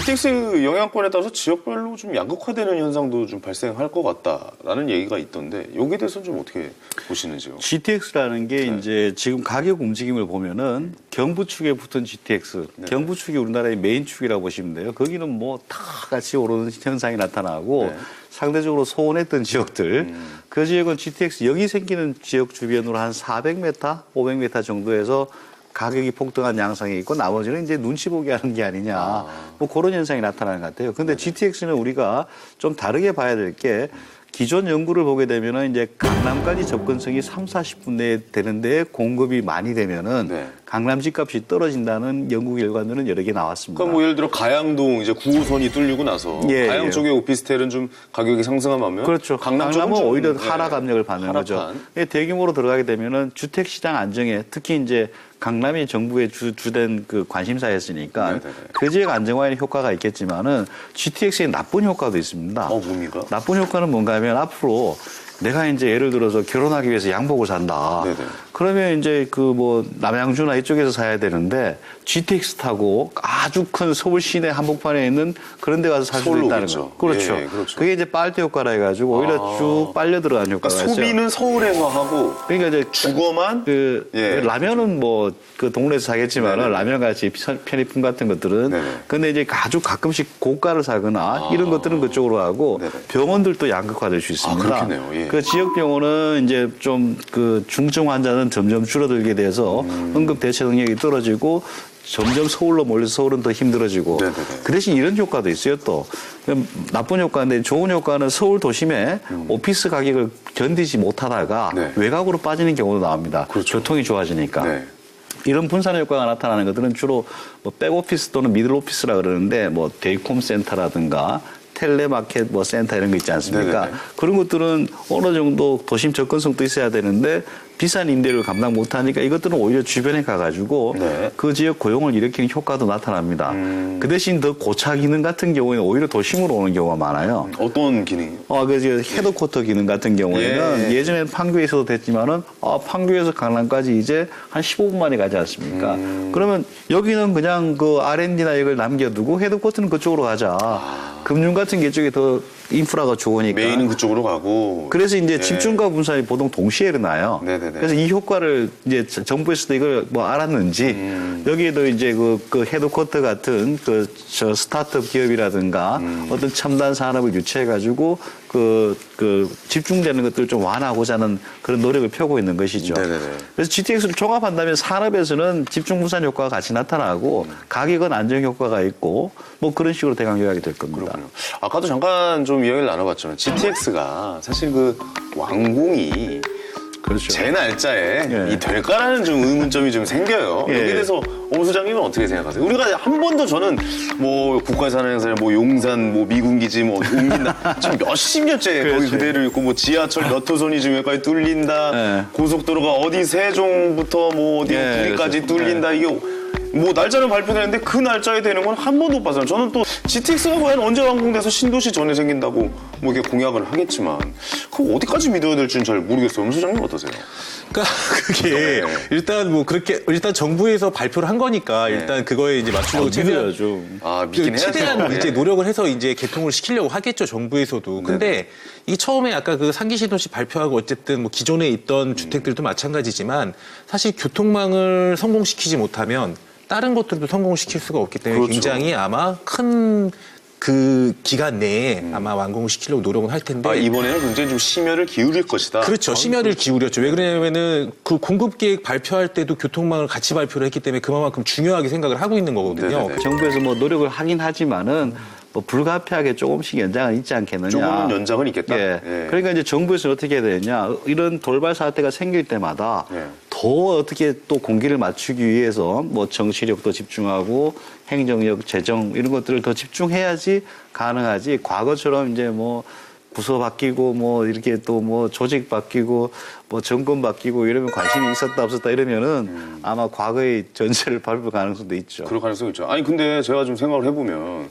GTX 영향권에 따라서 지역별로 좀 양극화되는 현상도 좀 발생할 것 같다라는 얘기가 있던데 여기에 대해서는 좀 어떻게 보시는지요? GTX라는 게 네. 이제 지금 가격 움직임을 보면은 경부축에 붙은 GTX, 네. 경부축이 우리나라의 메인 축이라고 보시면 돼요. 거기는 뭐 다 같이 오르는 현상이 나타나고 네. 상대적으로 소원했던 지역들, 그 지역은 GTX 여기 생기는 지역 주변으로 한 400m, 500m 정도에서 가격이 폭등한 양상이 있고 나머지는 이제 눈치 보기 하는 게 아니냐. 뭐 그런 현상이 나타나는 것 같아요. 근데 GTX는 우리가 좀 다르게 봐야 될 게 기존 연구를 보게 되면은 이제 강남까지 접근성이 30-40분 내에 되는데 공급이 많이 되면은 네. 강남 집값이 떨어진다는 연구 결과들은 여러 개 나왔습니다. 그러니까 뭐 예를 들어 가양동 이제 9호선이 뚫리고 나서 예, 가양 예. 쪽의 오피스텔은 좀 가격이 상승하면 그렇죠. 강남 쪽은 강남은 좀, 오히려 네, 하락 압력을 받는 거죠. 하락한. 대규모로 들어가게 되면은 주택 시장 안정에 특히 이제 강남이 정부의 주된 그 관심사였으니까 네네네. 그 지역 안정화에 효과가 있겠지만은 GTX의 나쁜 효과도 있습니다. 뭡니까? 나쁜 효과는 뭔가 하면 앞으로 내가 이제 예를 들어서 결혼하기 위해서 양복을 산다. 네네. 그러면 이제 그 뭐 남양주나 이쪽에서 사야 되는데 GTX 타고 아주 큰 서울 시내 한복판에 있는 그런 데 가서 살 수도 서울로 있다는 오겠죠. 거. 그렇죠. 예, 그렇죠. 그게 이제 빨대 효과라 해가지고 오히려 쭉 빨려 들어가는 효과가 그러니까 있어요. 소비는 서울에서 하고 그러니까 이제 주거만 그 예. 라면은 뭐 그 동네에서 사겠지만 네네. 라면 같이 편의품 같은 것들은 네네. 근데 이제 아주 가끔씩 고가를 사거나 이런 것들은 그쪽으로 하고 네네. 병원들도 양극화될 수 있습니다. 그렇겠네요. 예. 그 지역 병원은 이제 좀 그 중증 환자는 점점 줄어들게 돼서 응급 대처 능력이 떨어지고 점점 서울로 몰려서 서울은 더 힘들어지고 네네네. 그 대신 이런 효과도 있어요 또 나쁜 효과인데 좋은 효과는 서울 도심에 오피스 가격을 견디지 못하다가 네. 외곽으로 빠지는 경우도 나옵니다. 그렇죠. 교통이 좋아지니까. 네. 이런 분산 효과가 나타나는 것들은 주로 뭐 백오피스 또는 미들오피스라 그러는데 뭐 데이콤 센터라든가 텔레마켓 뭐 센터 이런 거 있지 않습니까? 네네네. 그런 것들은 어느 정도 도심 접근성도 있어야 되는데 비싼 임대료를 감당 못하니까 이것들은 오히려 주변에 가가지고 네. 그 지역 고용을 일으키는 효과도 나타납니다. 그 대신 더 고차 기능 같은 경우에는 오히려 도심으로 오는 경우가 많아요. 어떤 기능이요? 그 헤드쿼터 기능 같은 경우에는 예전에는 판교에서도 됐지만은 판교에서 강남까지 이제 한 15분 만에 가지 않습니까? 그러면 여기는 그냥 그 R&D나 이걸 남겨두고 헤드쿼터는 그쪽으로 가자. 금융 같은 게 이쪽에 더 인프라가 좋으니까. 메인은 그쪽으로 가고. 그래서 이제 예. 집중과 분산이 보통 동시에 일어나요. 네네네. 그래서 이 효과를 이제 정부에서도 이걸 뭐 알았는지 여기에도 이제 그 헤드쿼터 같은 저 스타트업 기업이라든가 어떤 첨단 산업을 유치해가지고 그 집중되는 것들을 좀 완화하고자 하는 그런 노력을 펴고 있는 것이죠. 네네네. 그래서 GTX를 종합한다면 산업에서는 집중 분산 효과가 같이 나타나고 가격은 안정 효과가 있고 뭐 그런 식으로 대강 요약이 될 겁니다. 그렇군요. 아까도 잠깐 좀 이야기를 나눠봤지만 GTX가 사실 그 완공이 그렇죠. 제 날짜에 예. 이 될까라는 좀 의문점이 좀 생겨요. 예. 여기에 대해서 오 소장님은 어떻게 생각하세요? 우리가 한 번도 저는 뭐 국가산하행사나 뭐 용산 뭐 미군기지 뭐 옮긴다. 지금 몇십 년째 거기 그렇죠. 그대로 있고 뭐 지하철 몇 호선이 지금 여기까지 뚫린다. 예. 고속도로가 어디 세종부터 뭐 어디 예, 구리까지 그렇죠. 뚫린다. 이게 뭐 날짜는 발표되는데 그 날짜에 되는 건 한 번도 못 봤어요. 저는 또 GTX가 과연 언제 완공돼서 신도시 전에 생긴다고 뭐 이게 공약을 하겠지만 그거 어디까지 믿어야 될지는 잘 모르겠어요. 엄 소장님 어떠세요? 그러니까 그게 일단 뭐 그렇게 일단 정부에서 발표를 한 거니까 일단 그거에 이제 맞추려고 최대한 믿어야죠. 믿긴 해야죠. 최대한 예. 이제 노력을 해서 이제 개통을 시키려고 하겠죠 정부에서도. 근데 이 처음에 아까 그 상기시도시 발표하고 어쨌든 뭐 기존에 있던 주택들도 마찬가지지만 사실 교통망을 성공시키지 못하면 다른 것들도 성공시킬 수가 없기 때문에 그렇죠. 굉장히 아마 큰 그 기간 내에 아마 완공을 시키려고 노력은 할 텐데. 이번에는 굉장히 좀 심혈을 기울일 것이다. 그렇죠. 심혈을 기울였죠. 왜 그러냐면은 그 공급 계획 발표할 때도 교통망을 같이 발표를 했기 때문에 그만큼 중요하게 생각을 하고 있는 거거든요. 네네네. 정부에서 뭐 노력을 하긴 하지만은 뭐 불가피하게 조금씩 연장은 있지 않겠느냐. 조금은 연장은 있겠다. 예. 예. 그러니까 이제 정부에서는 어떻게 해야 되느냐. 이런 돌발 사태가 생길 때마다 예. 더 어떻게 또 공기를 맞추기 위해서 뭐 정치력도 집중하고 행정력, 재정 이런 것들을 더 집중해야지 가능하지. 과거처럼 이제 뭐 부서 바뀌고 뭐 이렇게 또 뭐 조직 바뀌고 뭐 정권 바뀌고 이러면 관심이 있었다 없었다 이러면은 아마 과거의 전세를 밟을 가능성도 있죠. 그럴 가능성이 있죠. 아니 근데 제가 좀 생각을 해보면